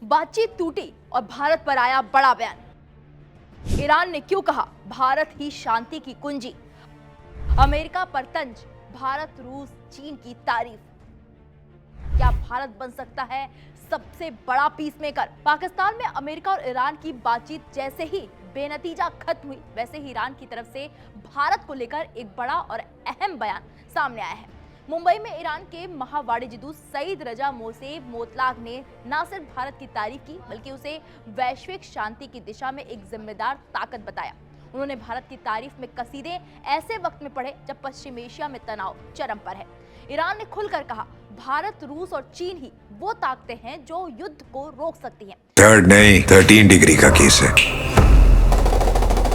बातचीत टूटी और भारत पर आया बड़ा बयान। ईरान ने क्यों कहा भारत ही शांति की कुंजी। अमेरिका पर तंज, भारत रूस चीन की तारीफ। क्या भारत बन सकता है सबसे बड़ा पीस मेकर। पाकिस्तान में अमेरिका और ईरान की बातचीत जैसे ही बेनतीजा खत्म हुई, वैसे ही ईरान की तरफ से भारत को लेकर एक बड़ा और अहम बयान सामने आया है। मुंबई में ईरान के महावाणिज्य दूत सईद रजा मोसेब मोतलाक ने न सिर्फ भारत की तारीफ की, बल्कि उसे वैश्विक शांति की दिशा में एक जिम्मेदार ताकत बताया। उन्होंने भारत की तारीफ में कसीदे ऐसे वक्त में पढ़े जब पश्चिम एशिया में तनाव चरम पर है। ईरान ने खुलकर कहा, भारत, रूस और चीन ही वो ताकतें हैं जो युद्ध को रोक सकती हैं। 3rd नहीं 13 डिग्री का केस है।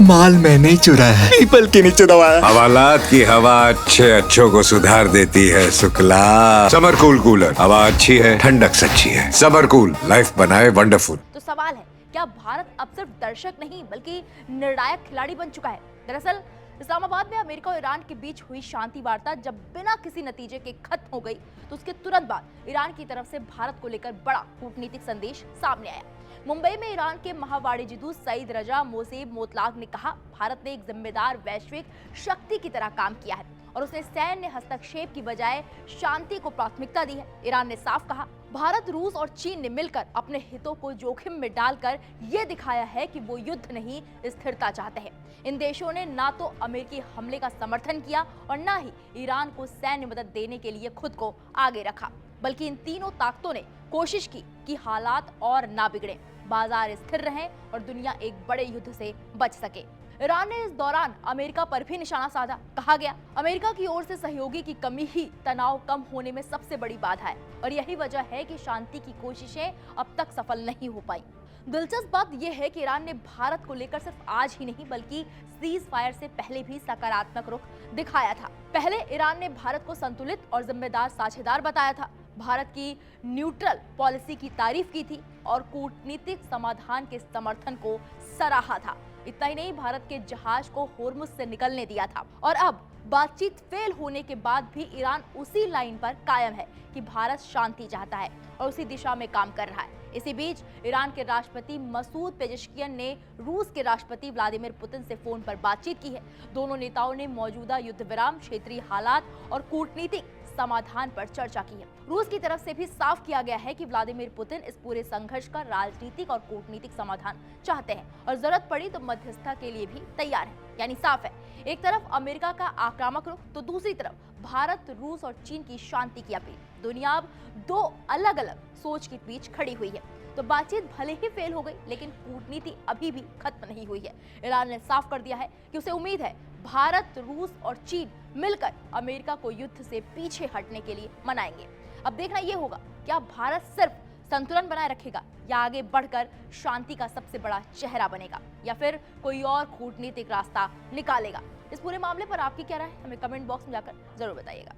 माल मैंने चुराया है, पीपल के नीचे दबाया। हवालात की हवा अच्छों को सुधार देती है। शुक्ला समर कूल कूलर, हवा अच्छी है, ठंडक सच्ची है। समर कूल, लाइफ बनाए वंडरफुल। तो सवाल है, क्या भारत अब सिर्फ दर्शक नहीं बल्कि निर्णायक खिलाड़ी बन चुका है। दरअसल इस्लामाबाद में अमेरिका और ईरान के बीच हुई शांति वार्ता जब बिना किसी नतीजे के खत्म हो गई, तो उसके तुरंत बाद ईरान की तरफ से भारत को लेकर बड़ा कूटनीतिक संदेश सामने आया। मुंबई में ईरान के महावाणिज्य दूत सईद रजा मोसेब मोतलाक ने कहा, भारत ने एक जिम्मेदार वैश्विक शक्ति की तरह काम किया है और उसने सैन्य हस्तक्षेप की बजाय शांति को प्राथमिकता दी है। ईरान ने साफ कहा, भारत, रूस और चीन ने मिलकर अपने हितों को जोखिम में डालकर ये दिखाया है कि वो युद्ध नहीं, स्थिरता चाहते हैं। इन देशों ने ना तो अमेरिकी हमले का समर्थन किया और ना ही ईरान को सैन्य मदद देने के लिए खुद को आगे रखा, बल्कि इन तीनों ताकतों ने कोशिश की कि हालात और ना बिगड़े, बाजार स्थिर रहें और दुनिया एक बड़े युद्ध से बच सके। ईरान ने इस दौरान अमेरिका पर भी निशाना साधा। कहा गया, अमेरिका की ओर से सहयोगी की कमी ही तनाव कम होने में सबसे बड़ी बाधा है और यही वजह है कि शांति की कोशिशें अब तक सफल नहीं हो पाई। दिलचस्प बात यह है कि ईरान ने भारत को लेकर सिर्फ आज ही नहीं बल्कि सीज फायर से पहले भी सकारात्मक रुख दिखाया था। पहले ईरान ने भारत को संतुलित और जिम्मेदार साझेदार बताया था, भारत की न्यूट्रल पॉलिसी की तारीफ की थी और कूटनीतिक समाधान के समर्थन को सराहा था। इतना ही नहीं, भारत के जहाज को होर्मुज से निकलने दिया था। और अब बातचीत फेल होने के बाद भी ईरान उसी लाइन पर कायम है कि भारत शांति चाहता है और उसी दिशा में काम कर रहा है। इसी बीच ईरान के राष्ट्रपति मसूद पेजेश्कियन ने रूस के राष्ट्रपति व्लादिमीर पुतिन से फोन पर बातचीत की है। दोनों नेताओं ने मौजूदा युद्ध विराम, क्षेत्रीय हालात और कूटनीतिक समाधान पर चर्चा की है। रूस की तरफ से भी साफ किया गया है कि व्लादिमीर पुतिन इस पूरे संघर्ष का राजनीतिक और कूटनीतिक समाधान चाहते हैं और जरूरत पड़ी तो मध्यस्थता के लिए भी तैयार है। यानी साफ है, एक तरफ अमेरिका का आक्रामक रुख तो दूसरी तरफ भारत, रूस और चीन की शांति की अपील। दुनिया अब दो अलग अलग सोच के बीच खड़ी हुई है। तो बातचीत भले ही फेल हो गई, लेकिन कूटनीति अभी भी खत्म नहीं हुई है। ईरान ने साफ कर दिया है कि उसे उम्मीद है भारत, रूस और चीन मिलकर अमेरिका को युद्ध से पीछे हटने के लिए मनाएंगे। अब देखना यह होगा, क्या भारत सिर्फ संतुलन बनाए रखेगा या आगे बढ़कर शांति का सबसे बड़ा चेहरा बनेगा, या फिर कोई और कूटनीतिक रास्ता निकालेगा। इस पूरे मामले पर आपकी क्या राय है, हमें कमेंट बॉक्स में जाकर जरूर बताइएगा।